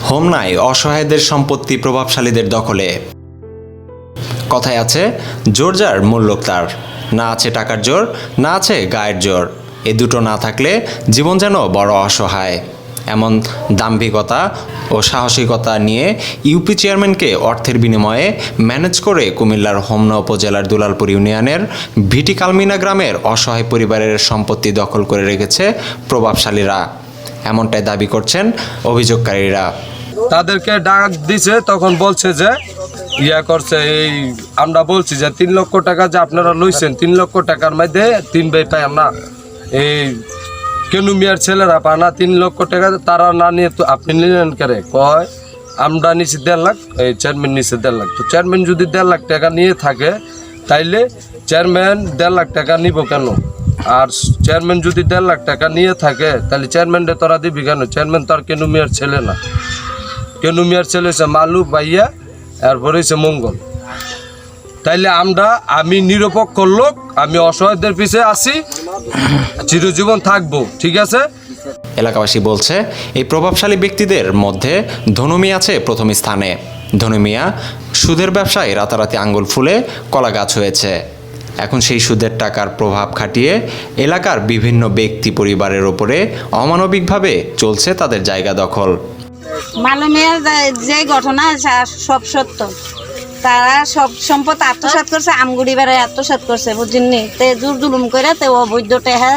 হোমনায় অসহায়দের সম্পত্তি প্রভাবশালীদের দখলে। কথায় আছে, জোর যার মূল লোক তার। না আছে টাকার জোর, না আছে গায়ের জোর। এ দুটো না থাকলে জীবন যেন বড় অসহায়। এমন দাম্ভিকতা ও সাহসিকতা নিয়ে ইউপি চেয়ারম্যানকে অর্থের বিনিময়ে ম্যানেজ করে কুমিল্লার হোমনা উপজেলার দুলালপুর ইউনিয়নের ভিটি কালমিনা গ্রামের অসহায় পরিবারের সম্পত্তি দখল করে রেখেছে প্রভাবশালীরা। এমনটাই দাবি করছেন অভিযোগকারীরা। তাদেরকে ডাক দিছে, তখন বলছে যে করছে এই আমরা বলছি যে 3 লক্ষ টাকা যে আপনারা লইছেন, 3 লক্ষ টাকার মধ্যে 3 ভাই পাই না, এই কেনু মিয়ার ছেলেরা পায় না 3 লক্ষ টাকা, তারা না নিয়ে তো আপনি নিলেন কেন? কয় আমরা নিছি 1.5 লাখ, এই চেয়ারম্যান নিছে 1.5 লাখ। তো চেয়ারম্যান যদি 1.5 লাখ টাকা নিয়ে থাকে তাইলে চেয়ারম্যান 1.5 লাখ টাকা নিব কেন? আর চেয়ারম্যান যদি 1.5 লাখ টাকা নিয়ে থাকে তাহলে চেয়ারম্যানরে তোরা দিবি কেন? চেয়ারম্যান তো আর কেনু মিয়ার ছেলে না। কেনু মিয়ার ছেলে হচ্ছে মালু ভাইয়া, এরপরে হচ্ছে মঙ্গল। তাইলে আমি নিরপেক্ষ লোক, আমি অসহায়দের পিছে আছি, চিরজীবন থাকবো, ঠিক আছে? এলাকাবাসী বলছে, এই প্রভাবশালী ব্যক্তিদের মধ্যে ধনু মিয়া আছে প্রথম স্থানে। ধনু মিয়া সুদের ব্যবসায় রাতারাতি আঙ্গুল ফুলে কলা গাছ হয়েছে। এখন সেই সুদের টাকার প্রভাব খাটিয়ে এলাকার বিভিন্ন ব্যক্তি পরিবারের ওপরে অমানবিকভাবে চলছে তাদের জায়গা দখল। মালুমিয়ার যে ঘটনা সব সত্য, তারা সব সম্পদ আত্মসাৎ করছে, আমগুড়ি বেড়ায় আত্মসাৎ করছে, বুঝিনি? তে জোর জুলুম করে, তে অবৈধ টেহা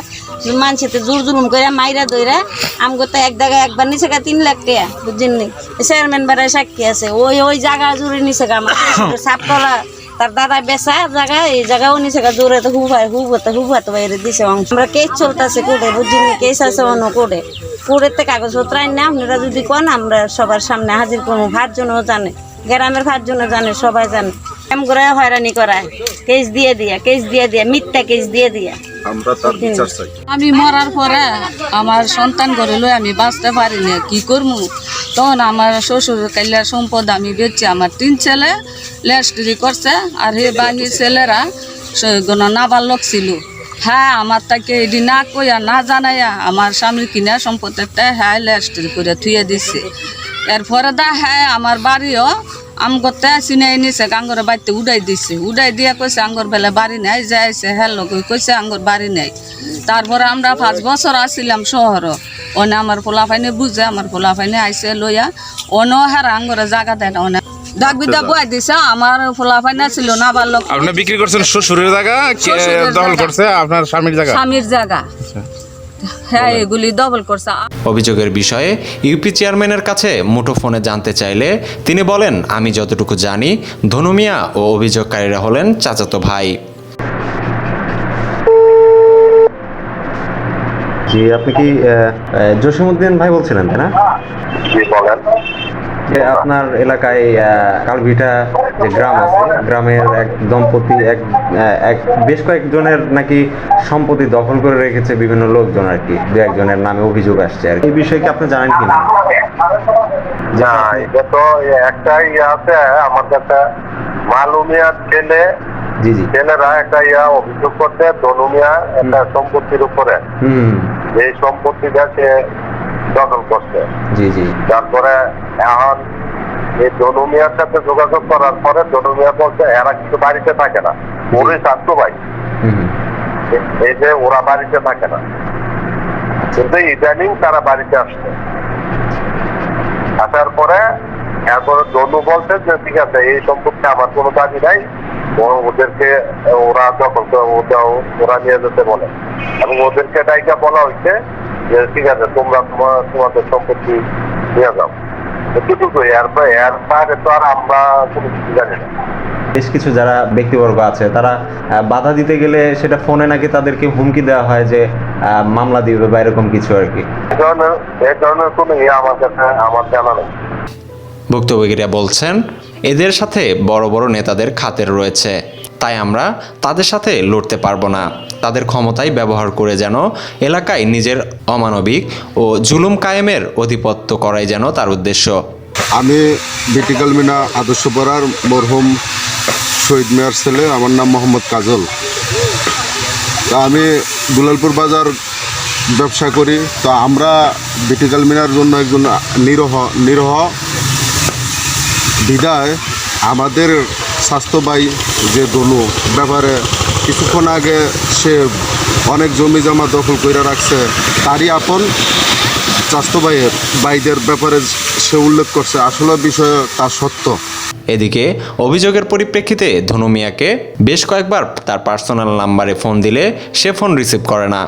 মানছিতে জোর জুলুম করে মাইরা দইরা আমগোতে এক জায়গায় একবার নিচে 3 লাখ টাকা, বুঝিনি? চেয়ারম্যান বেড়ায় সাক্ষী আছে, ওই জায়গা জুড়ে নিচে আমার সাপ করা তার দাদা বেচা জায়গা, এই জায়গাও নিচে জোরে তো হুবাতে বাইরে দিছে। আমরা কেস চলতেছে কোর্টে, বুঝিনি? কেস আছে অন্য কোর্টে, কোর্টের কাগজপত্র আইন না আপনারা যদি কোন আমরা সবার সামনে হাজির করবো। 5 জনও জানে, গ্রামের 5 জনও জানে, সবাই জানে। এম করে হয়রানি করায়, কেস দিয়ে দিয়া মিথ্যা কেস দিয়ে দিয়া। আমি মরার পরে আমার সন্তান ঘরে লই আমি বাঁচতে পারি না, কি করবো? তখন আমার শ্বশুর কাইলার সম্পদ আমি বেচছি। আমার 3 ছেলে লেস্টরি করছে, আর হে বাকি ছেলেরা নাবালক ছিল। হ্যাঁ, আমার তাকে এটি না কইয়া না জানাইয়া আমার স্বামীর কিনা সম্পদ একটা হ্যাঁ লেস্টরি করে থুয়ে দিচ্ছে। এরপরে হ্যাঁ আমার বাড়িও আমগতে চিনাই নিছে, আঙ্গর বাড়িতে উড়াই দিছে। উড়াই দিয়া কইছে আঙ্গর বেলা বাড়ি নাই, যাইছে হ্যালো কইছে আঙ্গর বাড়ি নাই। তারপরে আমরা 5 বছর আসছিলাম শহর, ওনে আমার পোলাফাইনে বুঝে, আমার পোলাফাইনে আইসে লইয়া অন হার আঙ্গরে জায়গা দেয় না, অনেক ডাক বিদা বই দিছে। আমার পোলাফাইনা ছিল না ভালো। আপনি বিক্রি করছেন শ্বশুরের জায়গা, দখল করছে আপনার স্বামীর জায়গা। হ্যাঁ, এগুলি দখল করছে। অভিযোগের বিষয়ে ইউপি চেয়ারম্যানের কাছে মুঠোফোনে জানতে চাইলে তিনি বলেন, আমি যতটুকু জানি ধনু মিয়া ও অভিযোগকারীরা হলেন চাচাতো ভাই। জি, আপনি কি জসিমউদ্দিন ভাই বলছিলেন, তাই না? আপনার এলাকায় কালভিটা যে গ্রাম আছে, গ্রামের এক দম্পতি বেশ কয়েকজনের নাকি সম্পত্তি দখল করে রেখেছে বিভিন্ন লোকজন আর কি, 2-1 নামে অভিযোগ আসছে আর কি। এই বিষয়ে কি আপনি জানেন কিনা? না, এটা তো একটা আছে আমার কাছে, মালুমিয়ার ছেলে ছেলেরা একটা অভিযোগ করতে ধনু মিয়া একটা সম্পত্তির উপরে, এই সম্পত্তিটা সে দখল করছে। তারপরে এখন এই ধনু মিয়ার সাথে যোগাযোগ করার পরে ধনু মিয়া বলছে এরা কিন্তু বাড়িতে থাকে না, ওরই ছাত্র ভাই, এই যে ওরা বাড়িতে থাকে না, কিন্তু ইদানিং তারা বাড়িতে আসছে। আসার পরে এরপরে ধনু বলছে যে ঠিক আছে, এই সম্পত্তি আমার কোনো দাবি নাই, ওদেরকে ওরা দখল ওরা নিয়ে যেতে বলে, এবং ওদেরকে ডাইকা বলা হয়েছে যে ঠিক আছে তোমরা তোমাদের সম্পত্তি নিয়ে যাও। এতটুকুই, এর বাইরে তো আর আমরা কোনো কিছু জানি না। বেশ কিছু যারা ব্যক্তিবর্গ আছে তারা বাধা দিতে গেলে সেটা ফোনে নাকি তাদেরকে হুমকি দেওয়া হয় যে মামলা দিবে বা এরকম কিছু আর কি। এই ধরনের কোনো আমার জানা নেই। ভুক্তভোগীরা বলছেন, এদের সাথে বড় বড় নেতাদের খাতির রয়েছে, তাই আমরা তাদের সাথে লড়তে পারবো না। তাদের ক্ষমতায় ব্যবহার করে যেন এলাকায় নিজের অমানবিক ও জুলুম কায়েমের আধিপত্য করাই যেন তার উদ্দেশ্য। আমি ভিটি কালমিনা আদর্শপাড়ার মরহুম শহীদ মিয়ার ছেলে, আমার নাম মোহাম্মদ কাজল। তা আমি দুলালপুর বাজার ব্যবসা করি। তো আমরা বিটিকাল মিনার জন্য একজন নিরহ বিদায় আমাদের স্বাস্থ্যবাই যে দনু ব্যাপারে কিছুক্ষণ আগে সে অনেক জমি জমা দখল করে রাখছে, তারই আপন স্বাস্থ্যবাইয়ের বাইদের ব্যাপারে সে উল্লেখ করছে। আসলে বিষয় তা সত্য। এদিকে অভিযোগের পরিপ্রেক্ষিতে ধনু মিয়াকে বেশ কয়েকবার তার পার্সোনাল নাম্বারে ফোন দিলে সে ফোন রিসিভ করে না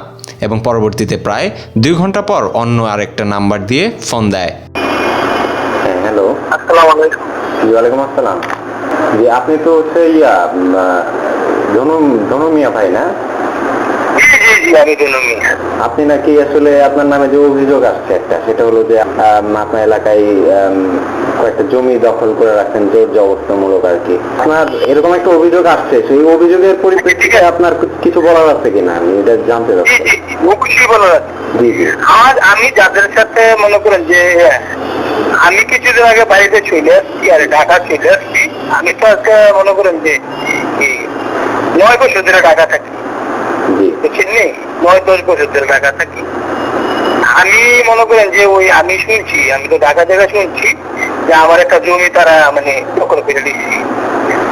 এবং পরবর্তীতে প্রায় 2 ঘন্টা পর অন্য আরেকটা নাম্বার দিয়ে ফোন দেয়। হ্যাঁ, হ্যালো, আসসালামু আলাইকুম। ওয়ালাইকুম আসসালাম। জি, আপনি তো হচ্ছে ধনু মিয়া ভাই না? জি আমি ধনু মিয়া। আপনি নাকি আসলে আপনার নামে যে অভিযোগ আসছে একটা, সেটা হলো যে আপনার এলাকায় কয়েকটা জমি দখল করে রাখছেন জোর জবরদস্তমূলক আর কি। আপনার এরকম একটা অভিযোগ আসছে, সেই অভিযোগের পরিপ্রেক্ষিতে আপনার কিছু বলার আছে কিনা আমি এটা জানতে চাচ্ছি। অবশ্যই বলার আছে। জি জি। আজ আমি যাদের সাথে মনে করেন যে আমি কিছুদিন আগে বাড়িতে চলে আসছি আর ঢাকা চলে আসছি। আমি তো আজকে মনে করেন যে 9 বছর ধরে ঢাকা থাকি, বুঝছেন নি? 9-10 বছর ধরে ঢাকা থাকি। আমি মনে করেন যে আমি শুনছি, আমি তো ঢাকা জায়গায় শুনছি যে আমার একটা জমি তারা মানে দখল করে দিচ্ছি।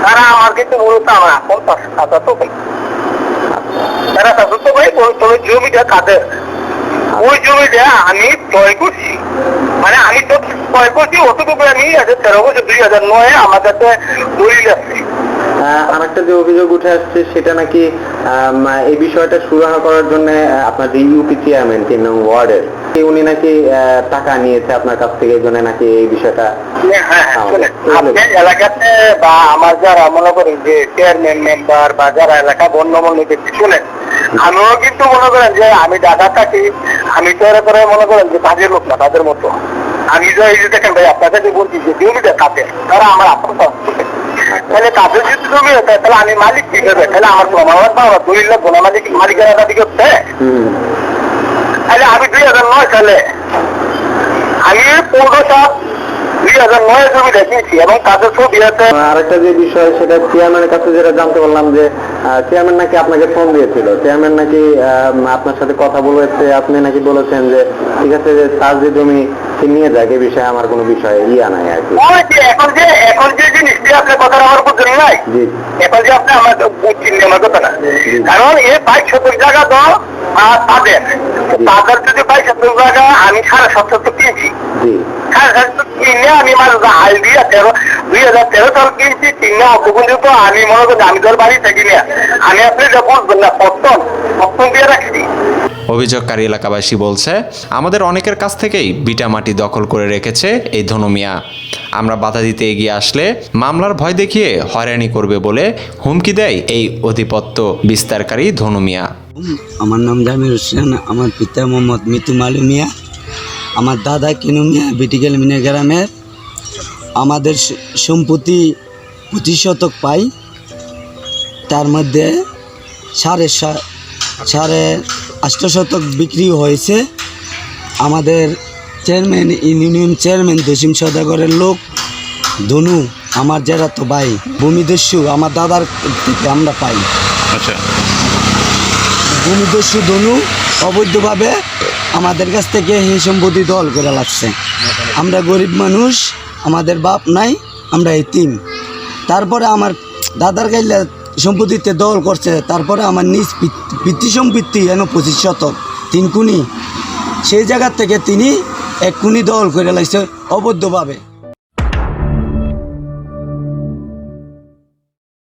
তারা আমার কিন্তু মূলত আমার এখন চাচাতো ভাই, তারা চাচাতো ভাই। তবে জমিটা কাদের, ওই জমিটা আমি ক্রয় করছি, মানে আমি তো ক্রয় করছি অতটুকু। আমি 13 বছর 2009 আমার কাছে দলিল আছে। আরেকটা যে অভিযোগ উঠে আসছে সেটা নাকি এই বিষয়টা সুরাহা করার জন্য আপনার যে ইউপি চেয়ারম্যান 3 নং ওয়ার্ডের, উনি নাকি টাকা নিয়েছে আপনার কাছ থেকে, এই জন্য নাকি এই বিষয়টা। হ্যাঁ, আপনার এলাকাতে বা আমার যারা মনে করেন যে চেয়ারম্যান মেম্বার বা যারা এলাকা বন্যমূল্য ব্যক্তি শুনেন, আমিও কিন্তু মনে করেন যে আমি ঢাকা থাকি। আমি তো এরপরে মনে করেন যে কাজের লোক না তাদের মতো। আমি যে এই যে দেখেন ভাই আপনার কাছে বলছি যে জমিটা কাদের, তারা আমার আপন। তাহলে কাদের যদি জমি হতো তাহলে আমি মালিক ঠিক হবে, তাহলে আমার প্রমাণ পাওয়া দলিল গোনা মালিকের দাবি করতে। তাহলে আমি 2009 সালে আমি 2009 জমি দেখিয়েছি এবং কাজের ছবি আছে। আরেকটা যে বিষয় সেটা চেয়ারম্যানের কাছে যেটা জানতে পারলাম যে চেয়ারম্যান নাকি আপনাকে ফোন দিয়েছিল, চেয়ারম্যান নাকি আপনার সাথে কথা বলেছে, আপনি নাকি বলেছেন যে ঠিক আছে যে তার যে জমি সে নিয়ে যাক, এই বিষয়ে আমার কোনো বিষয় নাই আর কি। এখন যে জিনিসটি আপনার কথা আমার বুঝছেন নাই, এখন যে আপনি আমার বুঝছেন আমার কথা না, কারণ এই 22 শতক জায়গা তো তাদের যদি 22 শতক জায়গা আমি 7.5 কিনছি, 7.5 কিনে আমি হাল দিয়ে 2013 সাল কিনছি। 3 অপগুণিত আমি মনে করি আমি তোর বাড়ি থাকি না, আমি আপনি যা বুঝবেন না পত্তন দিয়ে রাখছি। অভিযোগকারী এলাকাবাসী বলছে, আমাদের অনেকের কাছ থেকেই বিটা মাটি দখল করে রেখেছে এই ধনু মিয়া। আমরা বাধা দিতে এগিয়ে আসলে মামলার ভয় দেখিয়ে হয়রানি করবে বলে হুমকি দেয় এই আধিপত্য বিস্তারকারী ধনু মিয়া। আমার নাম জামির হোসেন, আমার পিতা মোহাম্মদ মিতু মালু মিয়া, আমার দাদা কিনু মিয়া বিটিকাল মিনা গ্রামের। আমাদের সম্পত্তি 25 শতক পাই, তার মধ্যে 8.5 শতক বিক্রি হয়েছে। আমাদের চেয়ারম্যান, ইউনিয়ন চেয়ারম্যান দসিম সদাগরের লোক ধনু, আমার যারা তো ভাই ভূমিদস্যু আমার দাদার থেকে আমরা পাই। আচ্ছা, ভূমিদস্যু ধনু অবৈধভাবে আমাদের কাছ থেকে এই সম্পত্তি দল করে লাগছে। আমরা গরিব মানুষ, আমাদের বাপ নাই, আমরা এতিম। তারপরে আমার দাদার গাইলে সম্পত্তিতে দল করছে, তারপরে আমার নিজ পিতৃ সম্পত্তি 25 শতক 3 কুনি, সেই জায়গার থেকে তিনি 1 কুনি দল করে লাগছে অবৈধভাবে।